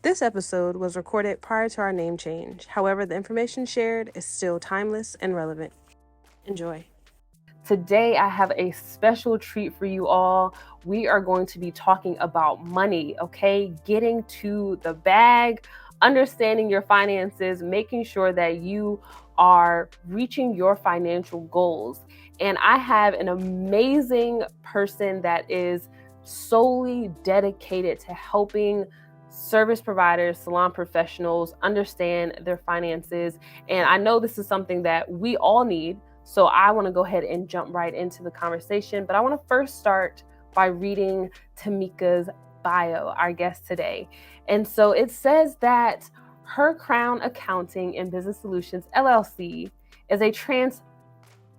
This episode was recorded prior to our name change. However, the information shared is still timeless and relevant. Enjoy. Today, I have a special treat for you all. We are going to be talking about money, okay? Getting to the bag, understanding your finances, making sure that you are reaching your financial goals. And I have an amazing person that is solely dedicated to helping service providers, salon professionals understand their finances. And I know this is something that we all need. So I want to go ahead and jump right into the conversation. But I want to first start by reading Tamika's bio, our guest today. And so it says that Her Crown Accounting and Business Solutions, LLC, is a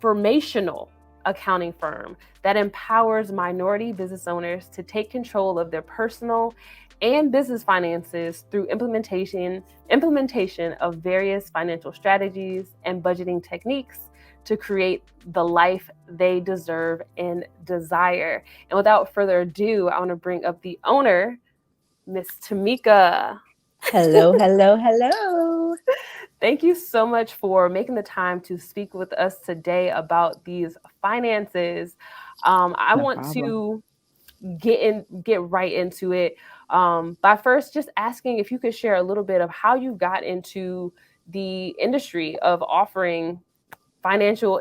transformational accounting firm that empowers minority business owners to take control of their personal and business finances through implementation of various financial strategies and budgeting techniques to create the life they deserve and desire. And without further ado, I want to bring up the owner, Miss Tamika. Hello, hello, hello. Thank you so much for making the time to speak with us today about these finances. I No want problem. to get right into it by first just asking if you could share a little bit of how you got into the industry of offering financial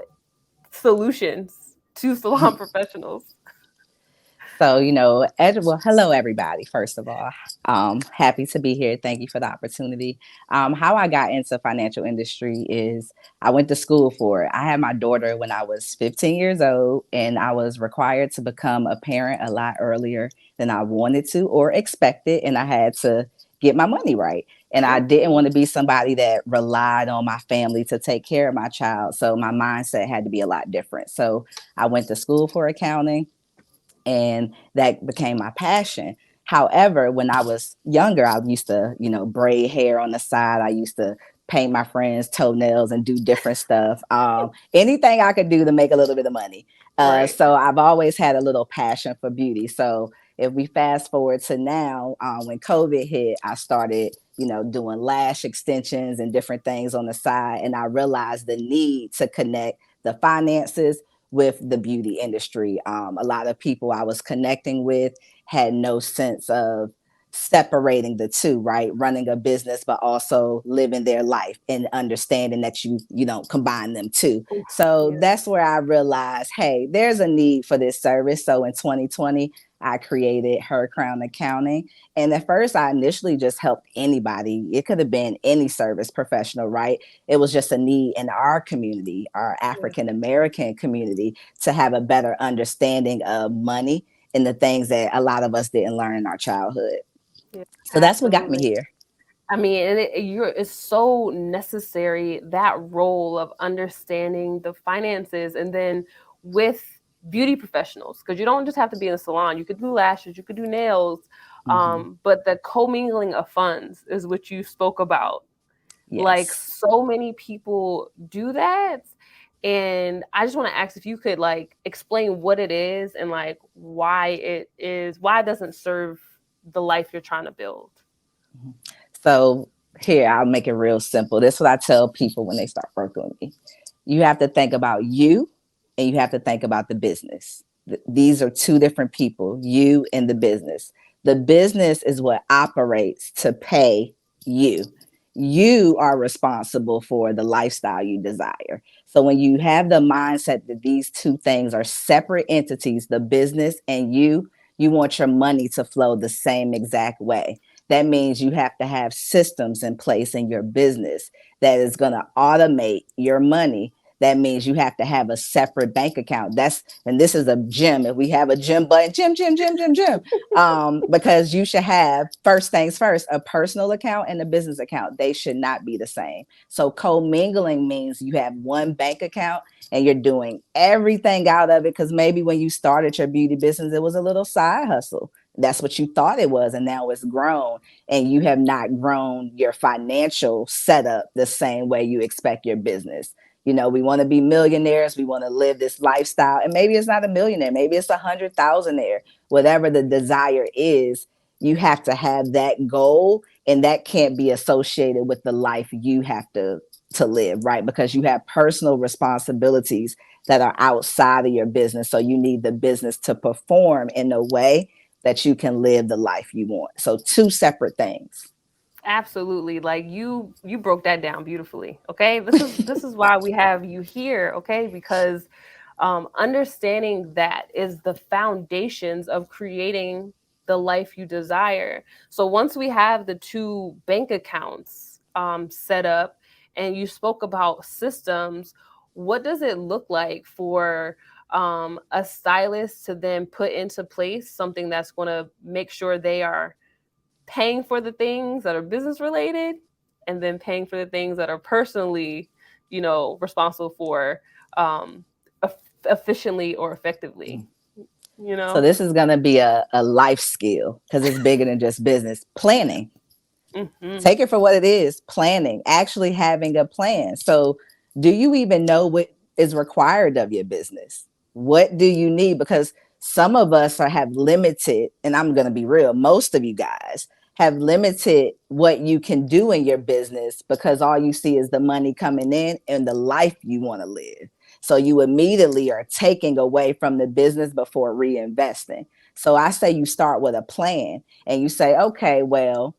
solutions to salon professionals. So, well, hello, everybody, first of all. Happy to be here. Thank you for the opportunity. How I got into financial industry is I went to school for it. I had my daughter when I was 15 years old, and I was required to become a parent a lot earlier than I wanted to or expected, and I had to get my money right. And I Yeah. didn't want to be somebody that relied on my family to take care of my child. So my mindset had to be a lot different. So I went to school for accounting, and that became my passion. However, when I was younger, I used to, braid hair on the side. I used to paint my friends' toenails and do different stuff. Anything I could do to make a little bit of money. Right. So I've always had a little passion for beauty. So if we fast forward to now, when COVID hit, I started, doing lash extensions and different things on the side. And I realized the need to connect the finances with the beauty industry. A lot of people I was connecting with had no sense of separating the two, right? Running a business, but also living their life and understanding that you don't combine them too. So Yeah. that's where I realized, hey, there's a need for this service. So in 2020, I created Her Crown Accounting. And at first, I initially just helped anybody. It could have been any service professional, right? It was just a need in our community, our Yeah. African American community, to have a better understanding of money and the things that a lot of us didn't learn in our childhood. Yeah. So that's what got me Absolutely. here. I mean, and it's so necessary, that role of understanding the finances, and then with beauty professionals, because you don't just have to be in a salon. You could do lashes, you could do nails, Mm-hmm. but the commingling of funds is what you spoke about. Like, Yes. so many people do that, and I just want to ask if you could like explain what it is and like why it doesn't serve the life you're trying to build. So here, I'll make it real simple. This is what I tell people when they start working with me. You have to think about you and you have to think about the business. These are two different people, you and the business. The business is what operates to pay you. You are responsible for the lifestyle you desire. So when you have the mindset that these two things are separate entities, the business and you want your money to flow the same exact way. That means you have to have systems in place in your business that is going to automate your money. That means you have to have a separate bank account. And this is a gym. If we have a gym button, gym. Because you should have, first things first, a personal account and a business account. They should not be the same. So commingling means you have one bank account and you're doing everything out of it. Because maybe when you started your beauty business, it was a little side hustle. That's what you thought it was, and now it's grown, and you have not grown your financial setup the same way you expect your business. We want to be millionaires. We want to live this lifestyle, and maybe it's not a millionaire. Maybe it's 100,000 there. Whatever the desire is, you have to have that goal, and that can't be associated with the life you have to live, right? Because you have personal responsibilities that are outside of your business. So you need the business to perform in a way that you can live the life you want. So two separate things. Absolutely. Like you broke that down beautifully. Okay? This is why we have you here, okay? Because understanding that is the foundations of creating the life you desire. So once we have the two bank accounts set up, and you spoke about systems, what does it look like for a stylist to then put into place something that's going to make sure they are paying for the things that are business related, and then paying for the things that are personally, responsible for um, efficiently or effectively, you So know? this is going to be a life skill because it's bigger than just business. Planning. Hmm. Take it for what it is. Planning, actually having a plan. So do you even know what is required of your business? What do you need? Because some of us have limited, and I'm going to be real, most of you guys have limited what you can do in your business because all you see is the money coming in and the life you want to live. So you immediately are taking away from the business before reinvesting. So I say you start with a plan and you say, okay, well,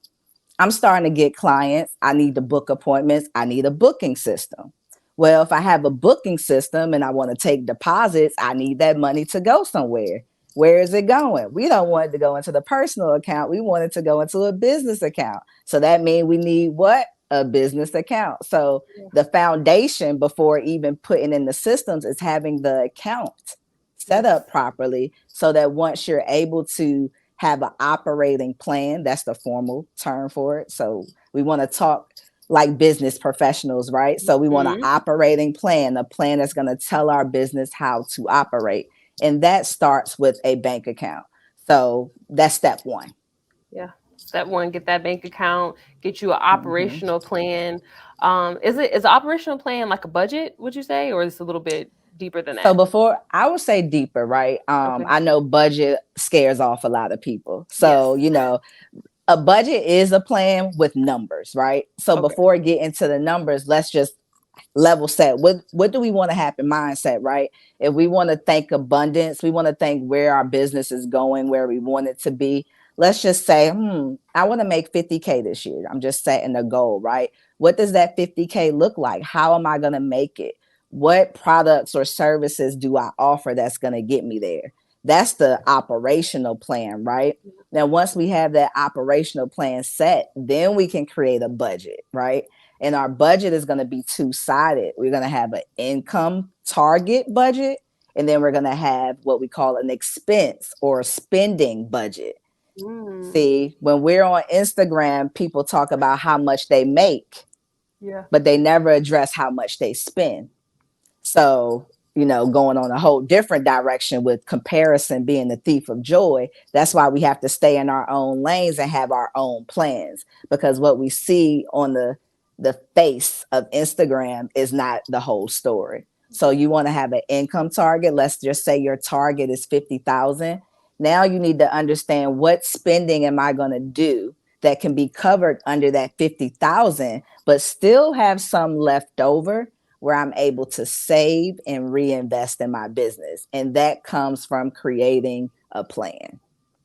I'm starting to get clients. I need to book appointments. I need a booking system. Well, if I have a booking system and I want to take deposits, I need that money to go somewhere. Where is it going? We don't want it to go into the personal account. We want it to go into a business account. So that means we need what? A business account. So Yeah. the foundation before even putting in the systems is having the account set Yes. up properly so that once you're able to have an operating plan. That's the formal term for it. So we want to talk like business professionals, right? So we want an Hmm. operating plan, a plan that's going to tell our business how to operate. And that starts with a bank account. So that's step one. Yeah. Step one, get that bank account, get you an Mm-hmm. operational plan. Is an operational plan like a budget, would you say, or is it a little bit deeper than So that? before I would say deeper, right? Okay. I know budget scares off a lot of people. So, Yes. a budget is a plan with numbers, right? So Okay. before we get into the numbers, let's just level set. What do we want to happen? Mindset, right? If we want to think abundance, we want to think where our business is going, where we want it to be. Let's just say, I want to make 50K this year. I'm just setting a goal, right? What does that 50K look like? How am I going to make it? What products or services do I offer that's going to get me there? That's the operational plan, right? Now, once we have that operational plan set, then we can create a budget, right? And our budget is going to be two-sided. We're going to have an income target budget, and then we're going to have what we call an expense or spending budget. Mm, See, when we're on Instagram, people talk about how much they make, yeah. but they never address how much they spend. So, going on a whole different direction with comparison being the thief of joy. That's why we have to stay in our own lanes and have our own plans, because what we see on the face of Instagram is not the whole story. So you want to have an income target. Let's just say your target is 50,000. Now you need to understand what spending am I going to do that can be covered under that 50,000 but still have some left over where I'm able to save and reinvest in my business. And that comes from creating a plan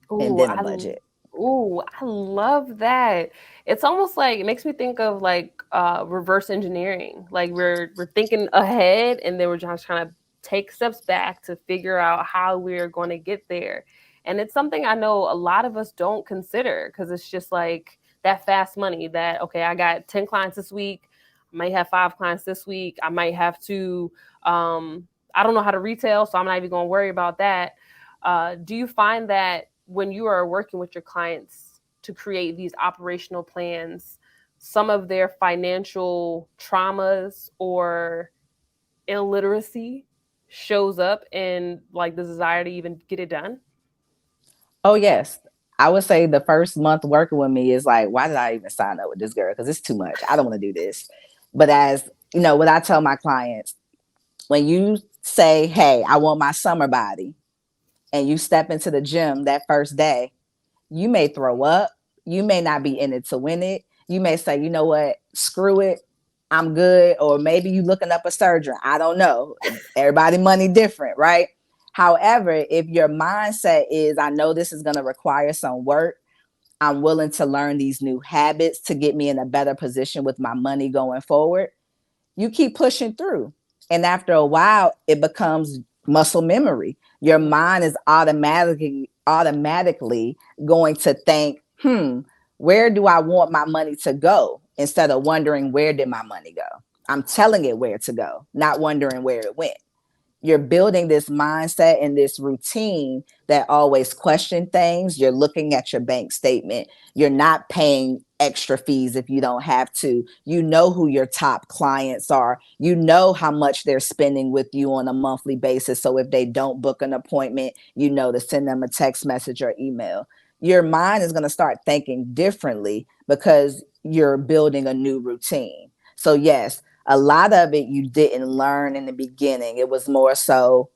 and Ooh, then a budget. I love that. It's almost like it makes me think of like reverse engineering. Like we're thinking ahead, and then we're just trying to take steps back to figure out how we're going to get there. And it's something I know a lot of us don't consider, because it's just like that fast money that, okay, I got 10 clients this week. I might have 5 clients this week. I might have to I don't know how to retail, so I'm not even going to worry about that. Do you find that when you are working with your clients to create these operational plans, some of their financial traumas or illiteracy shows up in like the desire to even get it done? Oh, yes. I would say the first month working with me is like, why did I even sign up with this girl? Because it's too much. I don't want to do this. But as what I tell my clients, when you say, hey, I want my summer body, and you step into the gym that first day, You may throw up. You may not be in it to win it. You may say, you know what, screw it. I'm good. Or maybe you looking up a surgeon. I don't know. Everybody money different, right? However, if your mindset is, I know this is going to require some work, I'm willing to learn these new habits to get me in a better position with my money going forward, you keep pushing through. And after a while, it becomes muscle memory. Your mind is automatically going to think, where do I want my money to go? Instead of wondering, where did my money go? I'm telling it where to go, not wondering where it went. You're building this mindset and this routine that always question things. You're looking at your bank statement. You're not paying extra fees if you don't have to. You know who your top clients are. You know how much they're spending with you on a monthly basis. So if they don't book an appointment, you know to send them a text message or email. Your mind is going to start thinking differently because you're building a new routine. So yes, a lot of it you didn't learn in the beginning. It was more so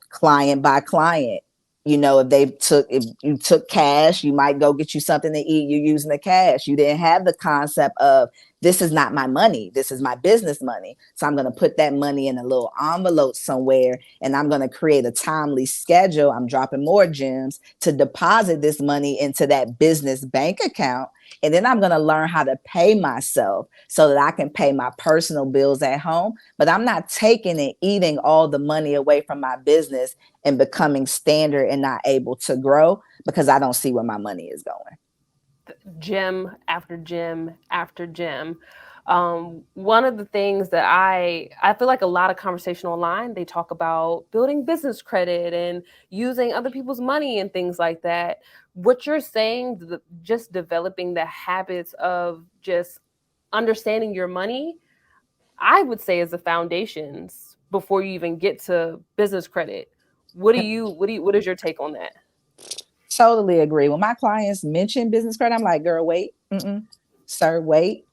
client by client. You know, if you took cash, you might go get you something to eat. You're using the cash. You didn't have the concept of, this is not my money. This is my business money. So I'm going to put that money in a little envelope somewhere, and I'm going to create a timely schedule. I'm dropping more gems to deposit this money into that business bank account. And then I'm going to learn how to pay myself so that I can pay my personal bills at home. But I'm not taking and eating all the money away from my business and becoming standard and not able to grow because I don't see where my money is going. Gym after gym after gym. One of the things that I feel like a lot of conversation online, they talk about building business credit and using other people's money and things like that. What you're saying, just developing the habits of just understanding your money, I would say is the foundations before you even get to business credit. What is your take on that? Totally agree. When my clients mention business credit, I'm like, girl, wait, sir, wait,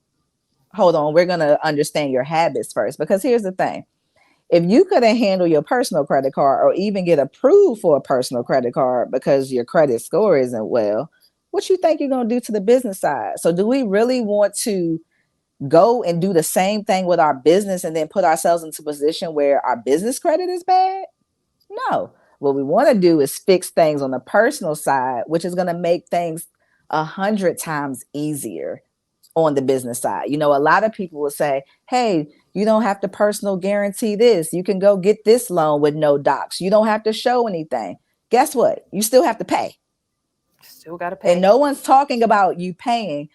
hold on. We're going to understand your habits first. Because here's the thing. If you couldn't handle your personal credit card or even get approved for a personal credit card because your credit score isn't well, what you think you're going to do to the business side? So do we really want to go and do the same thing with our business and then put ourselves into a position where our business credit is bad? No. What we want to do is fix things on the personal side, which is going to make things 100 times easier on the business side. You know, a lot of people will say, hey, you don't have to personal guarantee this. You can go get this loan with no docs. You don't have to show anything. Guess what? You still have to pay. Still got to And pay. no one's talking about you paying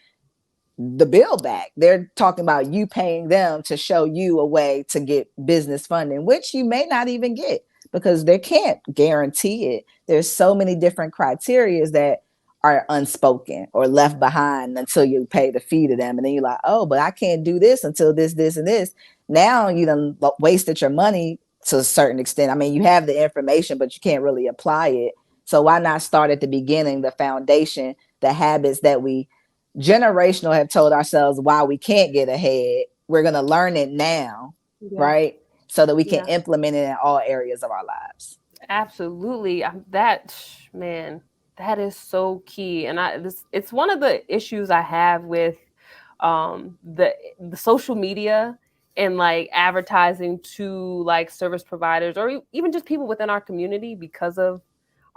the bill back. They're talking about you paying them to show you a way to get business funding, which you may not even get because they can't guarantee it. There's so many different criterias that are unspoken or left behind until you pay the fee to them. And then you're like, oh, but I can't do this until this, and this. Now you done wasted your money to a certain extent. I mean, you have the information, but you can't really apply it. So why not start at the beginning, the foundation, the habits that we generational have told ourselves why we can't get ahead. We're going to learn it now, Yeah. right? So that we can Yeah. implement it in all areas of our lives. Absolutely. That man, that is so key. And it's one of the issues I have with the social media and like advertising to like service providers or even just people within our community because of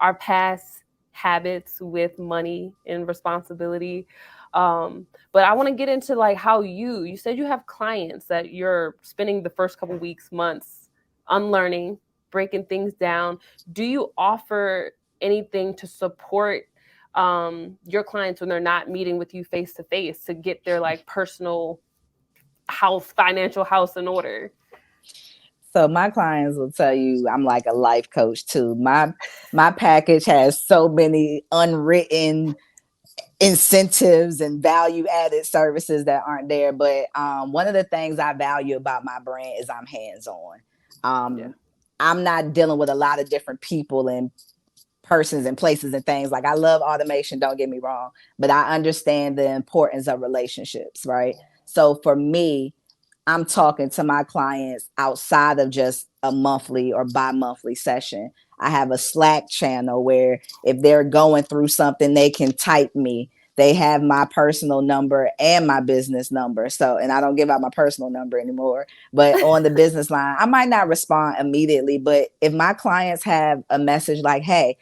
our past habits with money and responsibility. But I want to get into like how you said you have clients that you're spending the first couple weeks, months unlearning, breaking things down. Do you offer anything to support your clients when they're not meeting with you face to face to get their like personal financial house in order? So my clients will tell you I'm like a life coach too. My package has so many unwritten incentives and value added services that aren't there. But one of the things I value about my brand is I'm hands on. Yeah. I'm not dealing with a lot of different people and persons and places and things. Like I love automation, don't get me wrong, but I understand the importance of relationships, right? So for me, I'm talking to my clients outside of just a monthly or bi-monthly session. I have a Slack channel where if they're going through something, they can type me. They have my personal number and my business number. So, and I don't give out my personal number anymore, but on the business line, I might not respond immediately. But if my clients have a message like, hey,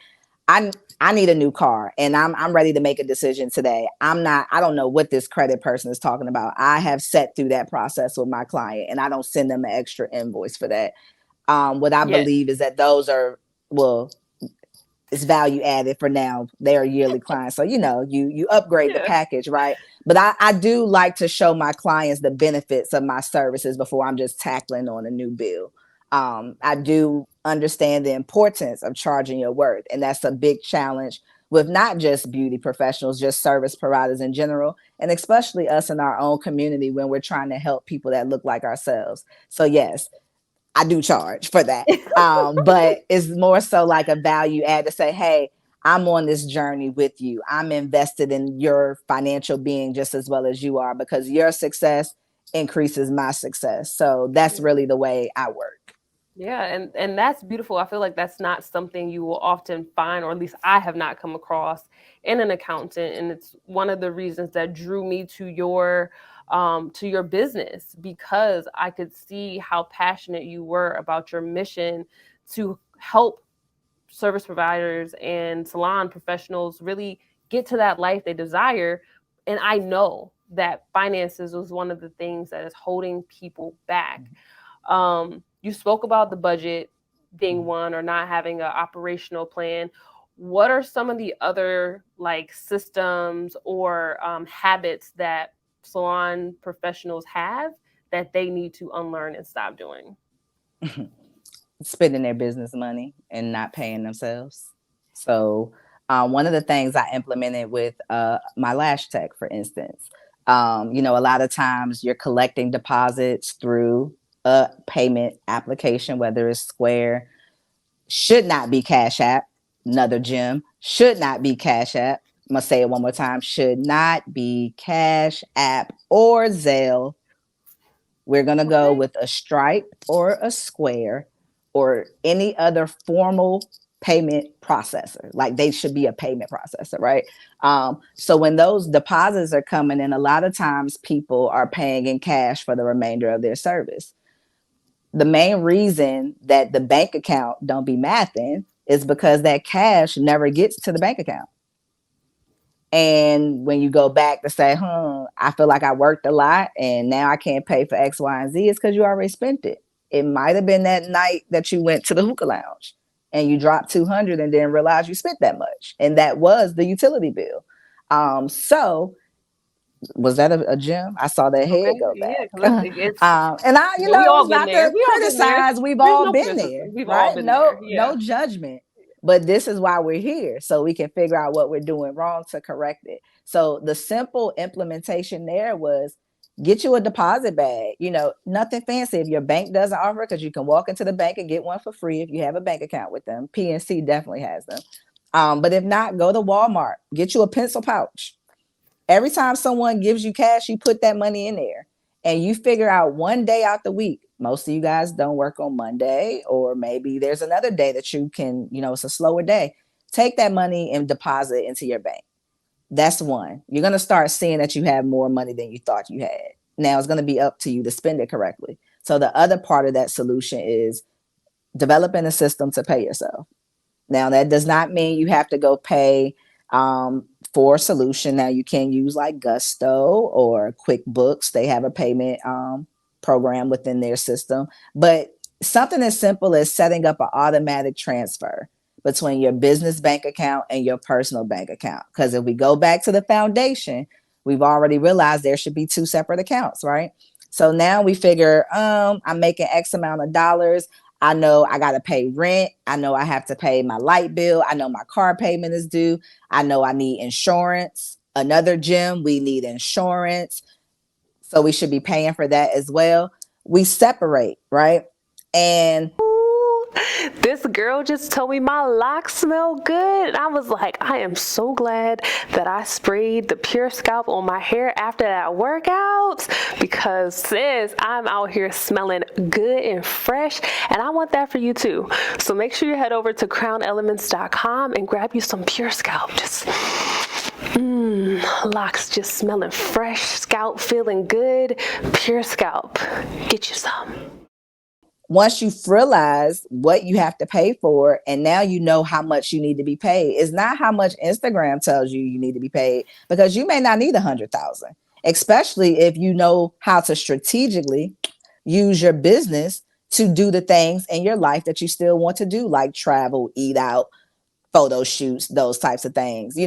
I I need a new car and I'm ready to make a decision today. I don't know what this credit person is talking about. I have set through that process with my client and I don't send them an extra invoice for that. What I Yes. believe is that those are, well, it's value added for now. They are yearly clients. So, you upgrade the Yeah. package, right? But I do like to show my clients the benefits of my services before I'm just tackling on a new bill. I do understand the importance of charging your worth. And that's a big challenge with not just beauty professionals, just service providers in general, and especially us in our own community when we're trying to help people that look like ourselves. So, yes, I do charge for that. But it's more so like a value add to say, hey, I'm on this journey with you. I'm invested in your financial being just as well as you are because your success increases my success. So that's really the way I work. Yeah, and that's beautiful. I feel like that's not something you will often find, or at least I have not come across in an accountant, and it's one of the reasons that drew me to your business because I could see how passionate you were about your mission to help service providers and salon professionals really get to that life they desire. And I know that finances was one of the things that is holding people back. You spoke about the budget being one or not having an operational plan. What are some of the other like systems or habits that salon professionals have that they need to unlearn and stop doing? Spending their business money and not paying themselves. So, one of the things I implemented with my lash tech, for instance, a lot of times you're collecting deposits through a payment application, whether it's Square, should not be Cash App, another gem, should not be Cash App. I'm going to say it one more time, should not be Cash App or Zelle. We're going to go Okay. with a Stripe or a Square or any other formal payment processor. Like they should be a payment processor, right? So when those deposits are coming in, a lot of times people are paying in cash for the remainder of their service. The main reason that the bank account don't be mathing is because that cash never gets to the bank account. And when you go back to say, I feel like I worked a lot and now I can't pay for X, Y, and Z, it's because you already spent it. It might have been that night that you went to the hookah lounge and you dropped 200 and then realized you spent that much. And that was the utility bill. So was that a gem? I saw that Okay. head go Yeah, back. because it's And yeah, we all it's been not there. to We all been there. criticize. We've There's all no been criticism. there, We've all right? been there. No Yeah. judgment. But this is why we're here. So we can figure out what we're doing wrong to correct it. So the simple implementation there was get you a deposit bag. Nothing fancy. If your bank doesn't offer it, because you can walk into the bank and get one for free if you have a bank account with them. PNC definitely has them. But if not, go to Walmart, get you a pencil pouch. Every time someone gives you cash, you put that money in there and you figure out one day out the week. Most of you guys don't work on Monday, or maybe there's another day that you can, it's a slower day. Take that money and deposit into your bank. That's one. You're going to start seeing that you have more money than you thought you had. Now it's going to be up to you to spend it correctly. So the other part of that solution is developing a system to pay yourself. Now, that does not mean you have to go pay for a solution. Now, you can use like Gusto or QuickBooks. They have a payment program within their system. But something as simple as setting up an automatic transfer between your business bank account and your personal bank account. Because if we go back to the foundation, we've already realized there should be two separate accounts, right? So now we figure I'm making X amount of dollars. I know I got to pay rent. I know I have to pay my light bill. I know my car payment is due. I know I need insurance. Another gym, we need insurance. So we should be paying for that as well. We separate, right? And This girl just told me my locks smell good. And I was like, I am so glad that I sprayed the Pure Scalp on my hair after that workout, because sis, I'm out here smelling good and fresh, and I want that for you too. So make sure you head over to crownelements.com and grab you some Pure Scalp. Just locks just smelling fresh, scalp feeling good. Pure Scalp. Get you some. Once you realize what you have to pay for, and now you know how much you need to be paid, it's not how much Instagram tells you you need to be paid, because you may not need 100,000, especially if you know how to strategically use your business to do the things in your life that you still want to do, like travel, eat out, photo shoots, those types of things.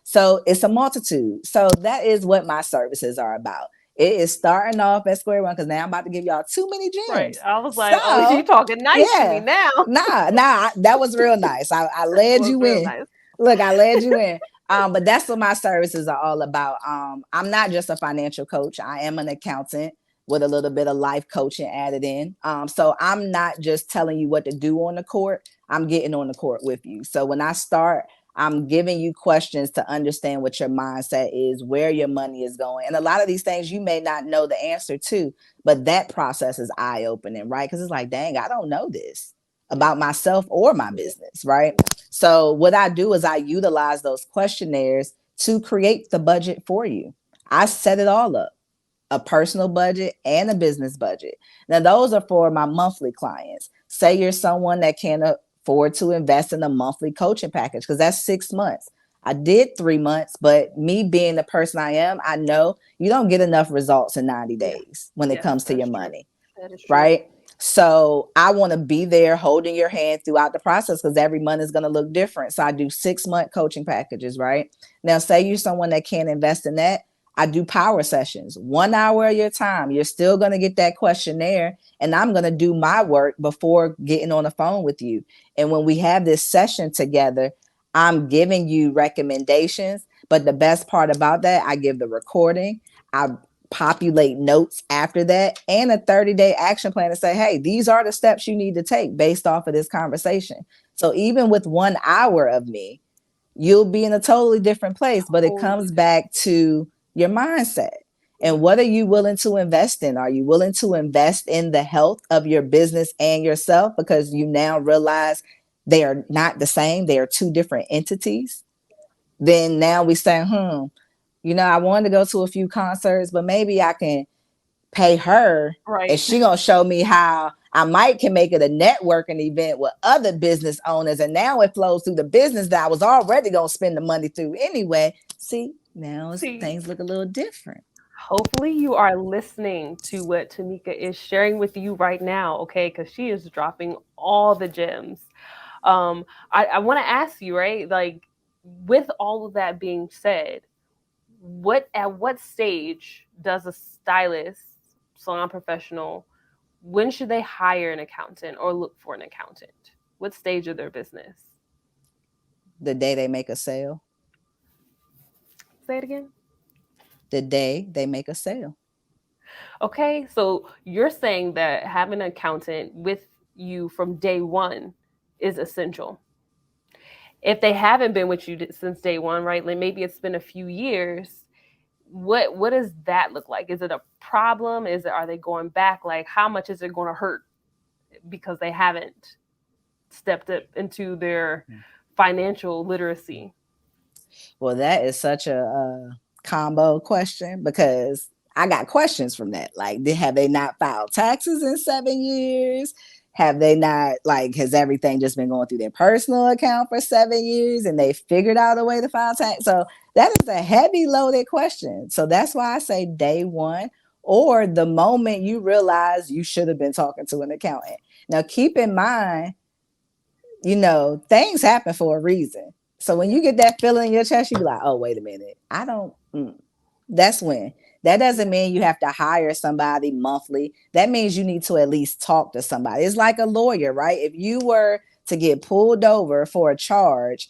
So it's a multitude. So that is what my services are about. It is starting off at square one, because now I'm about to give y'all too many Right. gems. I was like, oh, she So talking nice to me yeah, now. that was real nice. I That led was you real in. nice. Look, I led you in. But that's what my services are all about. I'm not just a financial coach. I am an accountant with a little bit of life coaching added in. So I'm not just telling you what to do on the court. I'm getting on the court with you. So when I start, I'm giving you questions to understand what your mindset is, where your money is going. And a lot of these things you may not know the answer to, but that process is eye opening, right? Because it's like, dang, I don't know this about myself or my business, right? So what I do is I utilize those questionnaires to create the budget for you. I set it all up, a personal budget and a business budget. Now, those are for my monthly clients. Say you're someone that can't afford to invest in a monthly coaching package, because that's 6 months. I did 3 months, but me being the person I am, I know you don't get enough results in 90 Yeah. days when it Yes, comes to that's your true. money, That is true. right? So I want to be there holding your hand throughout the process, because every month is going to look different. So I do 6 month coaching packages, right? Now, say you're someone that can't invest in that. I do power sessions, 1 hour of your time. You're still going to get that questionnaire, and I'm going to do my work before getting on the phone with you. And when we have this session together, I'm giving you recommendations. But the best part about that, I give the recording. I populate notes after that, and a 30-day action plan to say, hey, these are the steps you need to take based off of this conversation. So even with 1 hour of me, you'll be in a totally different place. But it Totally comes different. back to your mindset. And Mm-hmm. what are you willing to invest in? Are you willing to invest in the health of your business and yourself, because you now realize they are not the same? They are two different entities. Then now we say, I wanted to go to a few concerts, but maybe I can pay her, and Right. she gonna show me how I might can make it a networking event with other business owners, and now it flows through the business that I was already gonna spend the money through anyway. See, now See, things look a little different. hopefully you are listening to what Tamika is sharing with you right now, okay? Because she is dropping all the gems. I want to ask you, right? Like, with all of that being said, at what stage does a stylist, salon professional, when should they hire an accountant or look for an accountant? What stage of their business? The day they make a sale, Say it again. the day they make a sale. Okay, so you're saying that having an accountant with you from day one is essential. If they haven't been with you since day one, right? Like maybe it's been a few years. What does that look like? Is it a problem? Are they going back? Like how much is it going to hurt because they haven't stepped up into their financial literacy? Well, that is such a combo question, because I got questions from that. Like, have they not filed taxes in 7 years? Have they not, like, has everything just been going through their personal account for 7 years and they figured out a way to file tax? So that is a heavy loaded question. So that's why I say day one, or the moment you realize you should have been talking to an accountant. Now, keep in mind, things happen for a reason. So when you get that feeling in your chest, you be like, oh, wait a minute. I don't. That's when. That doesn't mean you have to hire somebody monthly. That means you need to at least talk to somebody. It's like a lawyer, right? If you were to get pulled over for a charge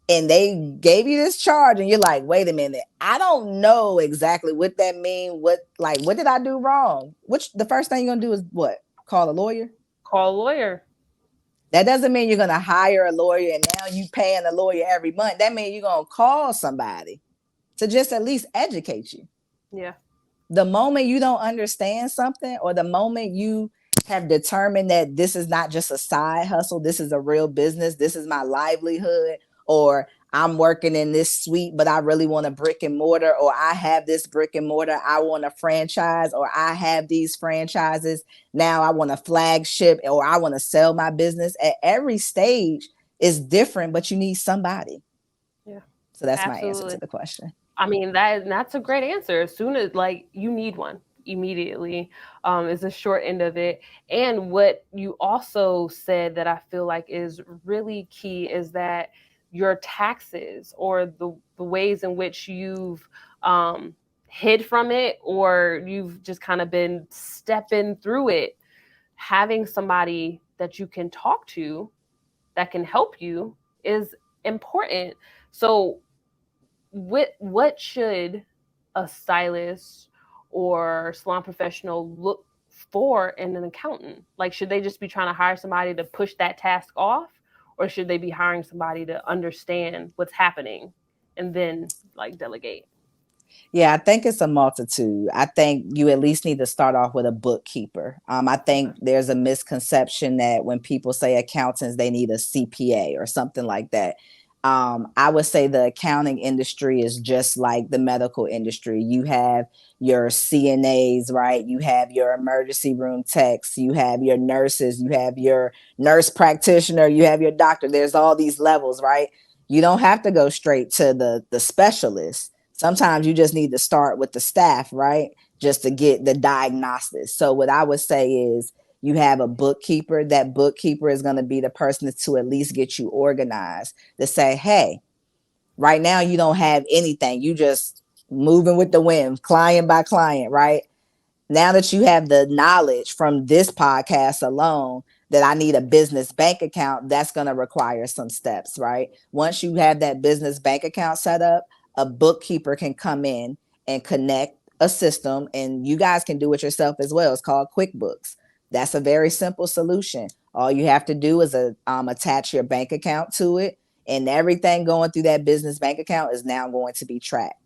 and they gave you this charge and you're like, wait a minute, I don't know exactly what that means. What did I do wrong? The first thing you're going to do is what? Call a lawyer? Call a lawyer. That doesn't mean you're going to hire a lawyer and now you paying a lawyer every month. That means you're going to call somebody to just at least educate you. Yeah. The moment you don't understand something, or the moment you have determined that this is not just a side hustle, this is a real business, this is my livelihood, or I'm working in this suite, but I really want a brick and mortar, or I have this brick and mortar, I want a franchise, or I have these franchises, now I want a flagship, or I want to sell my business. At every stage is different, but you need somebody. Yeah. So that's my answer to Absolutely. the question. I mean, that's a great answer. As soon as, like, you need one immediately, is the short end of it. And what you also said that I feel like is really key is that your taxes, or the ways in which you've um, hid from it, or you've just kind of been stepping through it, having somebody that you can talk to that can help you is important. So what should a stylist or salon professional look for in an accountant? Like, should they just be trying to hire somebody to push that task off, or should they be hiring somebody to understand what's happening and then, like, delegate? Yeah, I think it's a multitude. I think you at least need to start off with a bookkeeper. I Okay. think there's a misconception that when people say accountants, they need a CPA or something like that. I would say the accounting industry is just like the medical industry. You have your CNAs, right? You have your emergency room techs, you have your nurses, you have your nurse practitioner, you have your doctor. There's all these levels, right? You don't have to go straight to the specialist. Sometimes you just need to start with the staff, right? Just to get the diagnosis. So what I would say is you have a bookkeeper. That bookkeeper is going to be the person to at least get you organized, to say, hey, right now you don't have anything. You just moving with the wind, client by client, right? Now that you have the knowledge from this podcast alone that I need a business bank account, that's going to require some steps, right? Once you have that business bank account set up, a bookkeeper can come in and connect a system, and you guys can do it yourself as well. It's called QuickBooks. That's a very simple solution. All you have to do is attach your bank account to it, and everything going through that business bank account is now going to be tracked.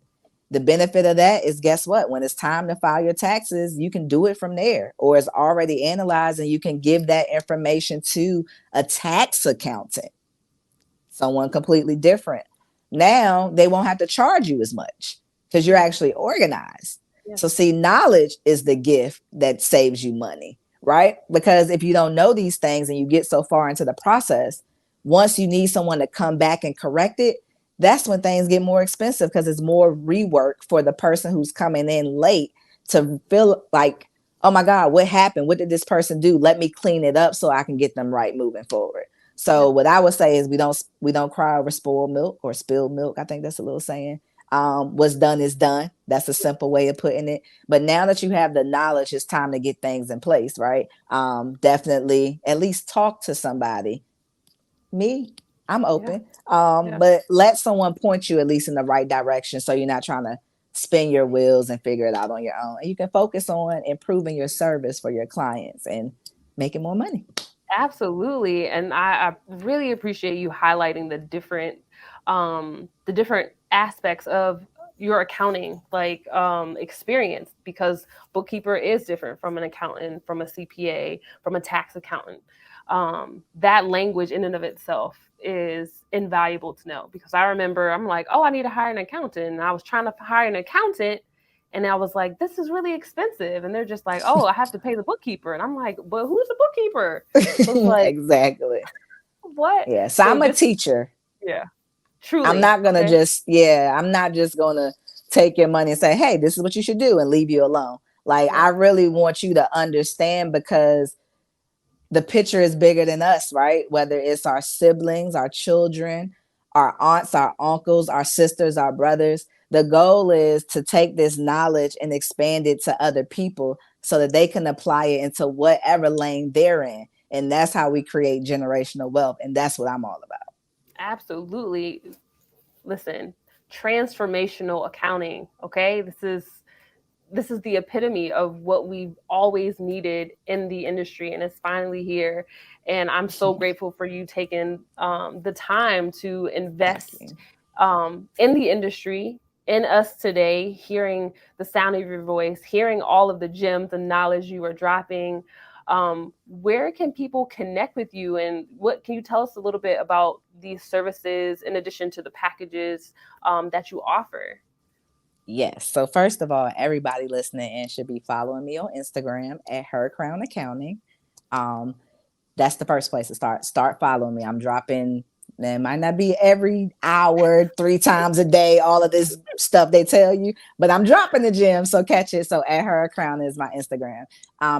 The benefit of that is, guess what? When it's time to file your taxes, you can do it from there, or it's already analyzed and you can give that information to a tax accountant, someone completely different. Now they won't have to charge you as much because you're actually organized. Yeah. So, see, knowledge is the gift that saves you money, right? Because if you don't know these things and you get so far into the process, once you need someone to come back and correct it, that's when things get more expensive because it's more rework for the person who's coming in late to feel like, oh my God, what happened? What did this person do? Let me clean it up so I can get them right moving forward. Yeah. So what I would say is we don't cry over spoiled milk or spilled milk. I think that's a little saying. What's done is done. That's a simple way of putting it. But now that you have the knowledge, it's time to get things in place, right? Definitely at least talk to somebody. Me, I'm Yeah. open. Yeah. But let someone point you at least in the right direction so you're not trying to spin your wheels and figure it out on your own. And you can focus on improving your service for your clients and making more money. Absolutely. And I really appreciate you highlighting the different aspects of your accounting, like, experience, because bookkeeper is different from an accountant, from a CPA, from a tax accountant. That language in and of itself is invaluable to know, because I remember I'm like, oh, I need to hire an accountant. And I was trying to hire an accountant, and I was like, this is really expensive. And they're just like, oh, I have to pay the bookkeeper. And I'm like, but who's the bookkeeper? So it's like, Exactly. what? Yeah. So So I'm a just, teacher. yeah, I'm truly. not gonna Okay. just, yeah, I'm not just gonna take your money and say, hey, this is what you should do and leave you alone. Like, Yeah. I really want you to understand, because the picture is bigger than us, right? Whether it's our siblings, our children, our aunts, our uncles, our sisters, our brothers. The goal is to take this knowledge and expand it to other people so that they can apply it into whatever lane they're in. And that's how we create generational wealth. And that's what I'm all about. Absolutely. Listen, transformational accounting. Okay. This is this is the epitome of what we've always needed in the industry, and it's finally here. And I'm so grateful for you taking the time to Thank invest you. in the industry, in us today, hearing the sound of your voice, hearing all of the gems and knowledge you are dropping. Where can people connect with you, and what can you tell us a little bit about these services in addition to the packages that you offer? Yes. So first of all, everybody listening in should be following me on Instagram at Her Crown Accounting. Um, that's the first place to start. Start following me. I'm dropping. It might not be every hour, 3 times a day, all of this stuff they tell you, but I'm dropping the gym. So catch it. So at Her Crown is my Instagram.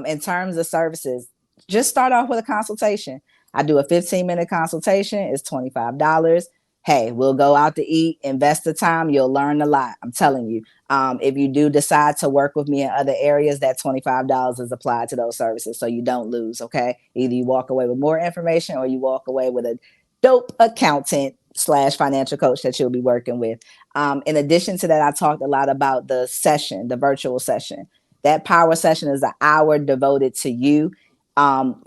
In terms of services, just start off with a consultation. I do a 15-minute consultation. It's $25. Hey, we'll go out to eat, invest the time. You'll learn a lot. I'm telling you. If you do decide to work with me in other areas, that $25 is applied to those services, so you don't lose. Okay, either you walk away with more information, or you walk away with a dope accountant slash financial coach that you'll be working with. In addition to that, I talked a lot about the session, the virtual session. That power session is an hour devoted to you,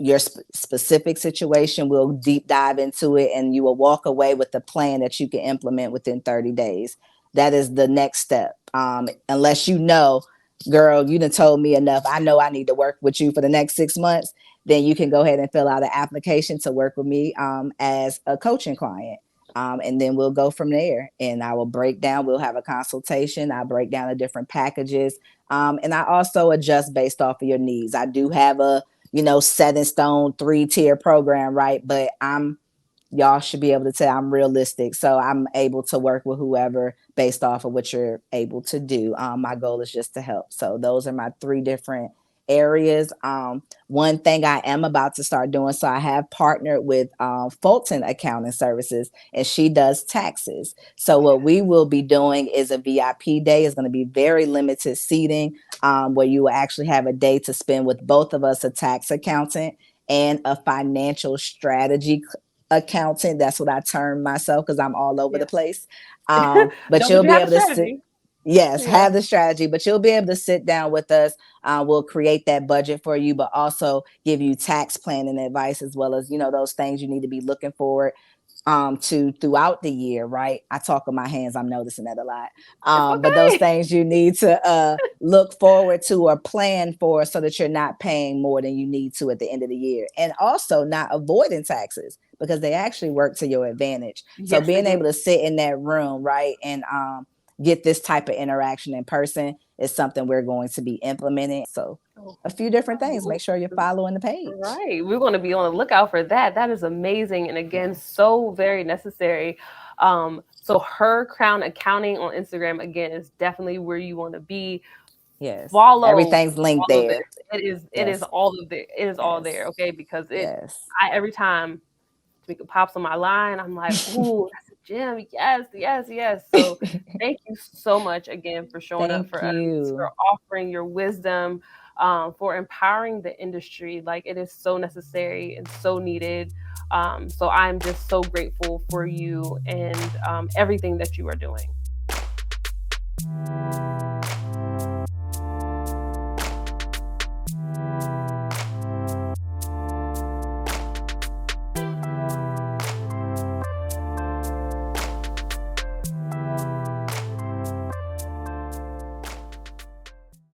your specific situation. We'll deep dive into it, and you will walk away with a plan that you can implement within 30 days. That is the next step. Unless you know, girl, you done told me enough. I know I need to work with you for the next 6 months. Then you can go ahead and fill out an application to work with me as a coaching client. And then we'll go from there. And I will break down, we'll have a consultation. I break down the different packages. And I also adjust based off of your needs. I do have a, set in stone 3-tier program, right? But y'all should be able to tell I'm realistic. So I'm able to work with whoever based off of what you're able to do. My goal is just to help. So those are my 3 different areas. One thing I am about to start doing, so I have partnered with Fulton Accounting Services, and she does taxes. So what we will be doing is a VIP day. It's going to be very limited seating, where you will actually have a day to spend with both of us, a tax accountant and a financial strategy accountant. That's what I term myself, because I'm all over Yeah. the place. But No, but you'll you be have a able to sit. strategy. Yes, Yeah. have the strategy, but you'll be able to sit down with us. We'll create that budget for you, but also give you tax planning advice, as well as those things you need to be looking forward to throughout the year, right? I talk with my hands. I'm noticing that a lot. It's But those okay. things you need to look forward to or plan for, so that you're not paying more than you need to at the end of the year. And also not avoiding taxes, because they actually work to your advantage. So Yes, they being able do. to sit in that room, right, and get this type of interaction in person is something we're going to be implementing. So Oh, a few different things. Make sure you're following the page. right. We're going to be on the lookout for that. That is amazing. And again, Yes. so very necessary. So Her Crown Accounting on Instagram, again, is definitely where you want to be. Yes. Follow Everything's linked all of this. there. It is Yes. all of it. It is all Yes. there. Okay. Because Yes. every time it pops on my line, I'm like, ooh, that's a gem. Yes, yes, yes. So thank you so much again for showing up Thank for us, for you. offering your wisdom, for empowering the industry. Like, it is so necessary and so needed. So I'm just so grateful for you and everything that you are doing.